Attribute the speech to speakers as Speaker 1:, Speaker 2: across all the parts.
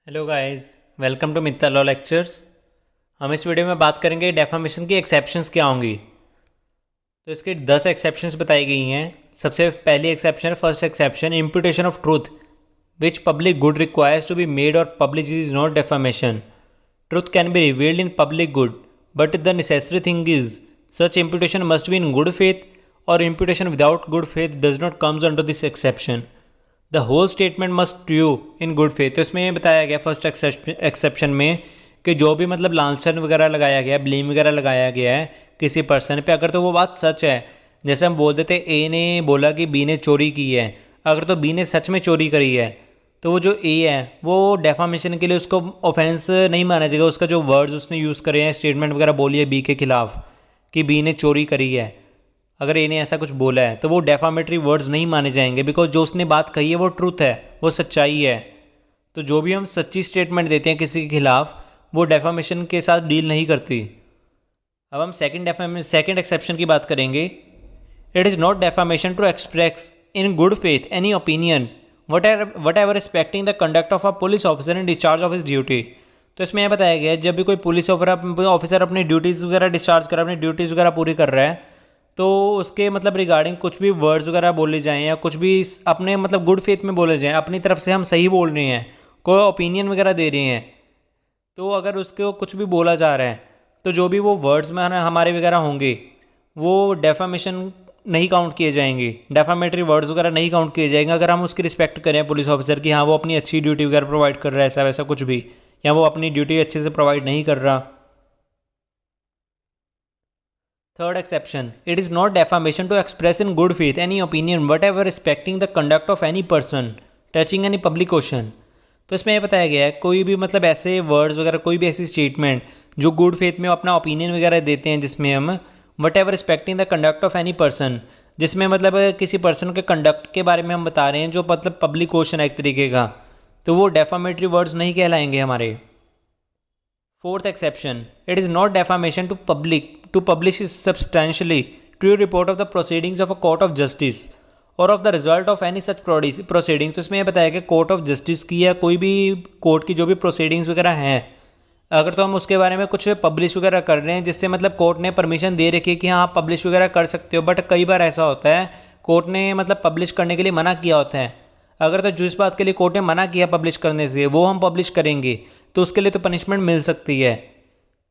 Speaker 1: Hello guys, welcome to Mittal law lectures. हम इस video में बात करेंगे डेफामेशन की एक्सेप्शंस क्या होंगी। तो इसके 10 एक्सेप्शंस बताई गई हैं। सबसे पहली exception, first exception, imputation of truth which public good requires to be made और publish is not defamation. Truth can be revealed in public good but the necessary thing is such imputation must be in good faith और imputation without good faith does not comes under this exception. The whole statement must true in good faith. तो इसमें ये बताया गया first exception में कि जो भी मतलब लांछन वगैरह लगाया गया, ब्लेम वगैरह लगाया गया है किसी पर्सन पे, अगर तो वो बात सच है, जैसे हम बोल देते ए ने बोला कि बी ने चोरी की है, अगर तो बी ने सच में चोरी करी है तो वो जो ए है वो डेफामेशन के लिए उसको ऑफेंस नहीं माना जाएगा। उसका जो वर्ड्स उसने यूज़ करे हैं, स्टेटमेंट वगैरह बोली है बी के खिलाफ कि बी ने चोरी करी है, अगर ए ने ऐसा कुछ बोला है तो वो डेफामेटरी वर्ड्स नहीं माने जाएंगे, बिकॉज जो उसने बात कही है वो ट्रूथ है, वो सच्चाई है। तो जो भी हम सच्ची स्टेटमेंट देते हैं किसी के खिलाफ, वो डेफामेशन के साथ डील नहीं करती। अब हम सेकंड एक्सेप्शन की बात करेंगे। It is not defamation to express in good faith any opinion whatever respecting the conduct of a police officer in discharge of his duty. तो इसमें यह बताया गया है जब भी कोई पुलिस ऑफिसर अपनी ड्यूटीज़ वगैरह डिस्चार्ज कर रहा है, अपनी ड्यूटीज़ वगैरह पूरी कर रहा है, तो उसके मतलब रिगार्डिंग कुछ भी वर्ड्स वगैरह बोले जाएं या कुछ भी अपने मतलब गुड फेथ में बोले जाएं, अपनी तरफ से हम सही बोल रहे हैं, कोई ओपिनियन वगैरह दे रहे हैं, तो अगर उसको कुछ भी बोला जा रहा है तो जो भी वो वर्ड्स में हमारे वगैरह होंगे वो डेफामेशन नहीं काउंट किए जाएंगे, डेफामेटरी वर्ड्स वगैरह नहीं काउंट किए जाएंगे अगर हम उसकी रिस्पेक्ट करें पुलिस ऑफिसर की, हाँ वो अपनी अच्छी ड्यूटी वगैरह प्रोवाइड कर रहा है, ऐसा वैसा कुछ भी, या वो अपनी ड्यूटी अच्छे से प्रोवाइड नहीं कर रहा। Third exception, it is not defamation to express in good faith any opinion whatever respecting the conduct of any person touching any public question। तो इसमें यह बताया गया है कोई भी मतलब ऐसे वर्ड्स वगैरह, कोई भी ऐसी स्टेटमेंट जो गुड फेथ में अपना ओपिनियन वगैरह देते हैं, जिसमें हम what ever respecting the conduct of any person, जिसमें मतलब किसी पर्सन के कंडक्ट के बारे में हम बता रहे हैं जो मतलब पब्लिक क्वेश्चन है एक तरीके का, तो वो डेफामेटरी वर्ड्स नहीं कहलाएंगे हमारे। Fourth exception, it is not defamation to publish substantially true report of the proceedings of a court of justice or of the result of any such proceedings। तो इसमें यह बताया कि कोर्ट ऑफ जस्टिस की या कोई भी कोर्ट की जो भी प्रोसीडिंग्स वगैरह हैं, अगर तो हम उसके बारे में कुछ पब्लिश वगैरह कर रहे हैं जिससे मतलब कोर्ट ने परमिशन दे रखी है कि हाँ आप पब्लिश वगैरह कर सकते हो, बट कई बार ऐसा होता है कोर्ट ने मतलब पब्लिश करने के लिए मना किया होता है, अगर तो जिस बात के लिए कोर्ट ने मना किया पब्लिश करने से वो हम पब्लिश करेंगे तो उसके लिए तो पनिशमेंट मिल सकती है,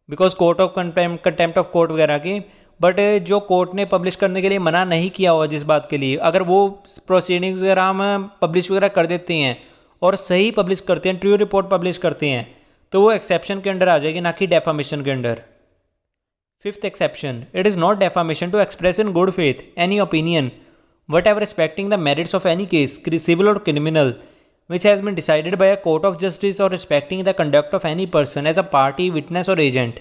Speaker 1: because court of contempt of court वगैरह की। बट जो कोर्ट ने पब्लिश करने के लिए मना नहीं किया हुआ जिस बात के लिए, अगर वो प्रोसीडिंग्स वगैरह हम पब्लिश वगैरह कर देते हैं और सही पब्लिश करते हैं, ट्रू रिपोर्ट पब्लिश करते हैं, तो वो एक्सेप्शन के अंडर आ जाएगी, ना कि डेफामेशन के under. Fifth exception, it is not defamation to express in good faith any opinion whatever respecting the merits of any case, civil or criminal, which has been decided by a court of justice or respecting the conduct of any person as a party, witness और agent।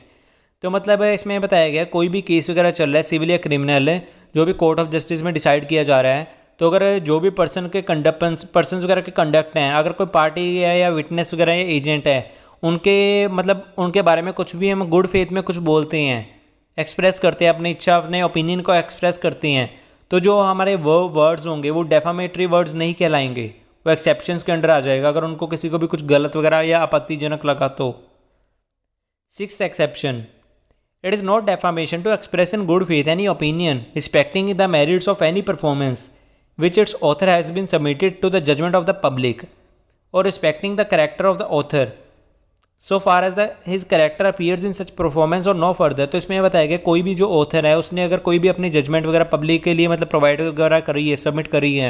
Speaker 1: तो मतलब इसमें बताया गया कोई भी case वगैरह चल रहा है सिविल या क्रिमिनल, जो भी कोर्ट ऑफ जस्टिस में डिसाइड किया जा रहा है, तो अगर जो भी पर्सन वगैरह के कंडक्ट हैं, अगर कोई पार्टी है या विटनेस वगैरह या एजेंट है, उनके मतलब उनके बारे में कुछ भी हम गुड फेथ में कुछ बोलते हैं, एक्सप्रेस करते हैं अपनी इच्छा, अपने ओपिनियन को एक्सप्रेस करते हैं, तो जो हमारे वो वर्ड्स होंगे वो डेफामेटरी वर्ड्स नहीं कहलाएंगे, वो एक्सेप्शंस के अंडर आ जाएगा अगर उनको किसी को भी कुछ गलत वगैरह या आपत्तिजनक लगा तो। Sixth exception, it is not defamation to express in good faith any opinion respecting the merits of any performance which its author has been submitted to the judgment of the public और respecting the character of the author so far as the his character appears in such performance और no further. तो इसमें यह बताया गया कोई भी जो ऑथर है उसने अगर कोई भी अपनी जजमेंट वगैरह पब्लिक के लिए मतलब प्रोवाइड वगैरह करी है, सबमिट करी है,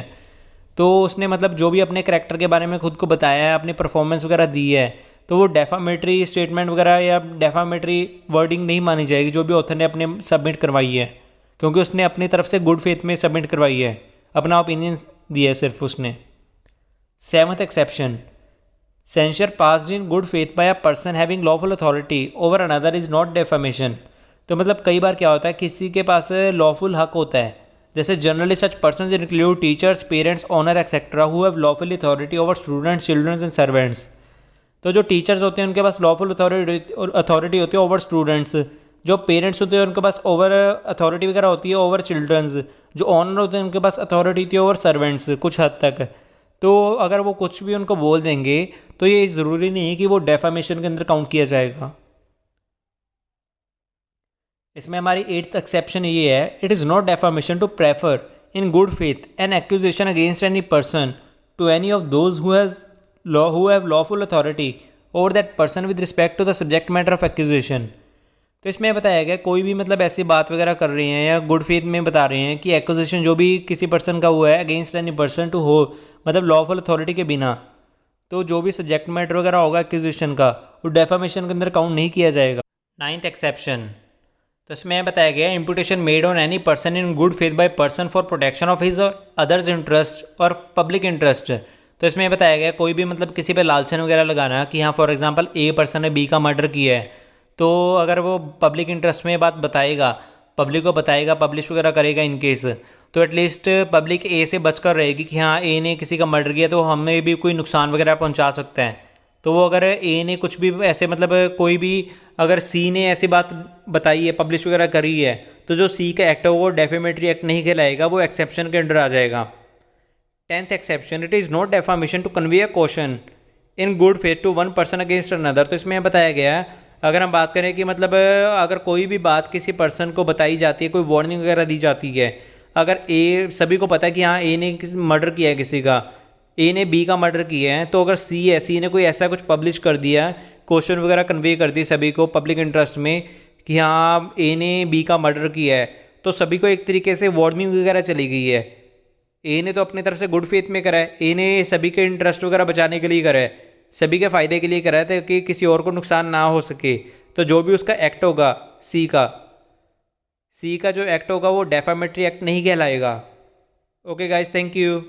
Speaker 1: तो उसने मतलब जो भी अपने करेक्टर के बारे में खुद को बताया है, अपनी परफॉर्मेंस वगैरह दी है, तो वो डेफामेटरी स्टेटमेंट वगैरह या डेफामेटरी वर्डिंग नहीं मानी जाएगी जो भी ऑथर ने अपने सबमिट करवाई है, क्योंकि उसने अपनी तरफ से गुड फेथ में सबमिट करवाई है, अपना ओपिनियन दिया है सिर्फ उसने। Seventh exception, sensor passed in good faith bye a person having lawful authority over another is not defamation. तो मतलब कई बार क्या होता है किसी के पास लॉफुल हक होता है, जैसे generally such person include teachers, parents, owner etcetera who have lawful authority over students, childrens and servants. तो जो टीचर्स होते हैं उनके पास लॉफुल अथॉरिटी होती है ओवर स्टूडेंट्स, जो पेरेंट्स होते हैं उनके पास ओवर अथॉरिटी वगैरह होती है ओवर चिल्ड्रंस, जो ऑनर होते हैं उनके पास अथॉरिटी होती है ओवर सर्वेंट्स कुछ हद तक। तो अगर वो कुछ भी उनको बोल देंगे तो ये ज़रूरी नहीं है कि वो डेफामेशन के अंदर काउंट किया जाएगा। इसमें हमारी एट्थ एक्सेप्शन ये है, it is not defamation to prefer in good faith an accusation against any person to any of those who have lawful authority over that person with respect to the subject matter of accusation. तो इसमें बताया गया कोई भी मतलब ऐसी बात वगैरह कर रहे हैं या गुड फेथ में बता रहे हैं कि एक्विजिशन जो भी किसी पर्सन का हुआ है अगेंस्ट एनी पर्सन टू हो, मतलब लॉफुल अथॉरिटी के बिना, तो जो भी सब्जेक्ट मैटर वगैरह होगा एक्विजिशन का वो डेफामेशन के अंदर काउंट नहीं किया जाएगा। नाइन्थ एक्सेप्शन, तो इसमें बताया गया imputation made on any person in good faith by person for protection of his और अदर्स इंटरेस्ट और पब्लिक इंटरेस्ट। तो इसमें बताया गया कोई भी मतलब किसी पे लालचन वगैरह लगाना कि हाँ फॉर एग्जांपल ए पर्सन ने बी का मर्डर किया है, तो अगर वो पब्लिक इंटरेस्ट में बात बताएगा, पब्लिक को बताएगा, पब्लिश वगैरह करेगा इन केस, तो एटलीस्ट पब्लिक ए से बचकर रहेगी कि हाँ ए ने किसी का मर्डर किया तो हमें भी कोई नुकसान वगैरह पहुंचा सकता है। तो वो अगर ए ने कुछ भी ऐसे मतलब कोई भी अगर सी ने ऐसी बात बताई है, पब्लिश वगैरह करी है, तो जो सी का एक्ट है वो डेफेमेटरी एक्ट नहीं कहलाएगा, वो एक्सेप्शन के अंडर आ जाएगा। Tenth exception, it is not defamation to convey a question in good faith to one person against another. तो इसमें बताया गया है अगर हम बात करें कि मतलब अगर कोई भी बात किसी पर्सन को बताई जाती है, कोई वार्निंग वगैरह दी जाती है, अगर ए सभी को पता है कि हाँ ए ने मर्डर किया है किसी का, ए ने बी का मर्डर किया है, तो अगर सी है, सी ने कोई ऐसा कुछ पब्लिश कर दिया, क्वेश्चन वगैरह कन्वे कर दी सभी को पब्लिक इंटरेस्ट में कि हाँ ए ने बी का मर्डर किया है, तो सभी को एक तरीके से वार्निंग वगैरह चली गई है। ए ने तो अपनी तरफ से गुड फेथ में करा है, ए ने सभी के इंटरेस्ट वगैरह बचाने के लिए करा है, सभी के फ़ायदे के लिए करा है ताकि किसी और को नुकसान ना हो सके। तो जो भी उसका एक्ट होगा सी का जो एक्ट होगा वो डेफामेटरी एक्ट नहीं कहलाएगा। Okay guys, thank you.